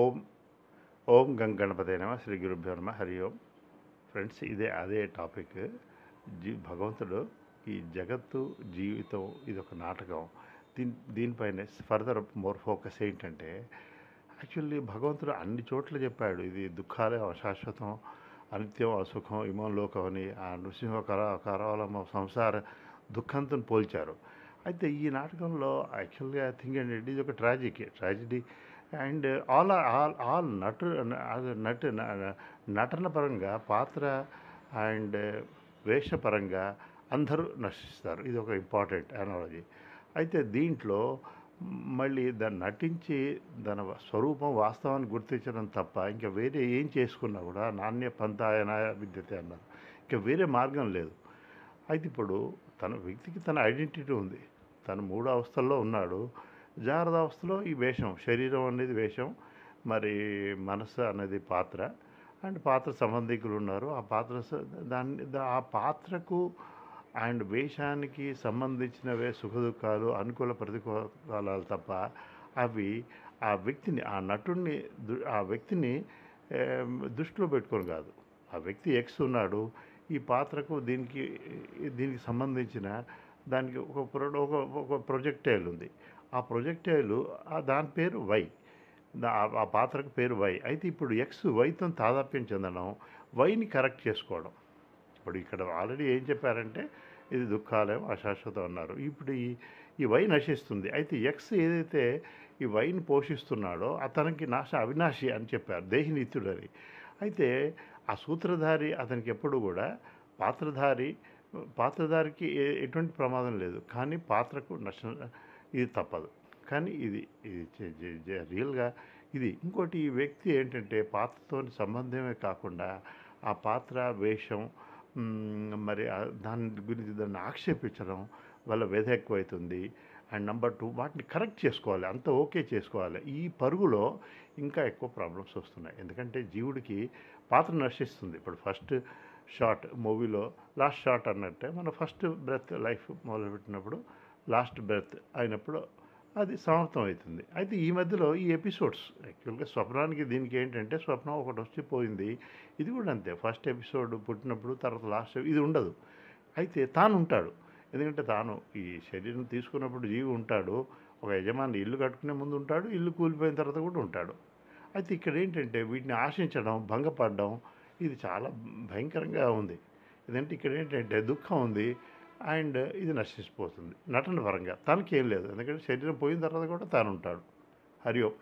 ఓం ఓం గణపతే నమ శ్రీ గురుభ్యో నమ హరి ఓం. ఫ్రెండ్స్, అదే టాపిక్. భగవంతుడు ఈ జగత్తు జీవితం ఇది ఒక నాటకం. దీనిపైన ఫర్దర్ మోర్ ఫోకస్ ఏంటంటే, యాక్చువల్లీ భగవంతుడు అన్ని చోట్ల చెప్పాడు ఇది దుఃఖాలే అశాశ్వతం, అనిత్యం అసుఖం ఇమం లోకం అని. ఆ నృసింహ కరావలమ సంసార దుఃఖంతో పోల్చారు. అయితే ఈ నాటకంలో యాక్చువల్గా I think and it is ఒక ట్రాజిడీ. అండ్ ఆల్ నటన పరంగా, పాత్ర అండ్ వేషపరంగా అందరూ నశిస్తారు. ఇది ఒక ఇంపార్టెంట్ అనాలజీ. అయితే దీంట్లో మళ్ళీ దాన్ని నటించి దాని స్వరూపం వాస్తవాన్ని గుర్తించడం తప్ప ఇంకా వేరే ఏం చేసుకున్నా కూడా నాణ్య పంతాయనాయ విద్యతే అన్నారు. ఇంకా వేరే మార్గం లేదు. అయితే ఇప్పుడు తన వ్యక్తికి తన ఐడెంటిటీ ఉంది. తను 3 అవస్థల్లో ఉన్నాడు. జాగ్రత్త అవస్థలో ఈ వేషం, శరీరం అనేది వేషం, మరి మనసు అనేది పాత్ర, అండ్ పాత్ర సంబంధికులు ఉన్నారు. ఆ పాత్ర ఆ పాత్రకు అండ్ వేషానికి సంబంధించినవే సుఖదుఖాలు, అనుకూల ప్రతికూలాలు తప్ప అవి ఆ వ్యక్తిని, ఆ నటుడిని, ఆ వ్యక్తిని దృష్టిలో పెట్టుకొని కాదు. ఆ వ్యక్తి ఎక్స్ ఉన్నాడు, ఈ పాత్రకు దీనికి సంబంధించిన దానికి ఒక ప్రొజెక్టైల్ ఉంది. ఆ ప్రొజెక్టైలు దాని పేరు వై, ఆ పాత్రకు పేరు వై. అయితే ఇప్పుడు ఎక్స్ వైతో తాదాప్యం చెందడం, వైని కరెక్ట్ చేసుకోవడం. ఇప్పుడు ఇక్కడ ఆల్రెడీ ఏం చెప్పారంటే ఇది దుఃఖాలేం అశాశ్వతం అన్నారు. ఇప్పుడు ఈ వై నశిస్తుంది. అయితే ఎక్స్ ఏదైతే ఈ వైని పోషిస్తున్నాడో అతనికి అవినాశి అని చెప్పారు, దేహినిత్యుడని. అయితే ఆ సూత్రధారి అతనికి ఎప్పుడు కూడా పాత్రధారికి ఎటువంటి ప్రమాదం లేదు, కానీ పాత్రకు నష్టం ఇది తప్పదు. కానీ ఇది రియల్గా ఇది ఇంకోటి. ఈ వ్యక్తి ఏంటంటే పాత్రతో సంబంధమే కాకుండా ఆ పాత్ర వేషం, మరి దాన్ని ఆక్షేపించడం వల్ల వ్యధ ఎక్కువవుతుంది. అండ్ నెంబర్ 2, వాటిని కరెక్ట్ చేసుకోవాలి, అంత ఓకే చేసుకోవాలి. ఈ పరుగులో ఇంకా ఎక్కువ ప్రాబ్లమ్స్ వస్తున్నాయి. ఎందుకంటే జీవుడికి పాత్ర నశిస్తుంది. ఇప్పుడు ఫస్ట్ షాట్ మూవీలో లాస్ట్ షాట్ అన్నట్టే, మన ఫస్ట్ బ్రెత్ లైఫ్ మొదలుపెట్టినప్పుడు లాస్ట్ బ్రెత్ అయినప్పుడు అది సమాప్తం అవుతుంది. అయితే ఈ మధ్యలో ఈ ఎపిసోడ్స్ యాక్చువల్గా స్వప్నానికి దీనికి ఏంటంటే, స్వప్నం ఒకటి వచ్చి పోయింది. ఇది కూడా అంతే. ఫస్ట్ ఎపిసోడ్ పుట్టినప్పుడు, తర్వాత లాస్ట్ ఇది ఉండదు. అయితే తాను ఉంటాడు. ఎందుకంటే తాను ఈ శరీరం తీసుకున్నప్పుడు జీవి ఉంటాడు, ఒక యజమాని ఇల్లు కట్టుకునే ముందు ఉంటాడు, ఇల్లు కూలిపోయిన తర్వాత కూడా ఉంటాడు. అయితే ఇక్కడ ఏంటంటే వీటిని ఆశించడం, భంగపడడం, ఇది చాలా భయంకరంగా ఉంది. ఎందుకంటే ఇక్కడ ఏంటంటే దుఃఖం ఉంది అండ్ ఇది నశించిపోతుంది. నటన పరంగా తనకేం లేదు, ఎందుకంటే శరీరం పోయిన తర్వాత కూడా తాను ఉంటాడు. హరి ఓం.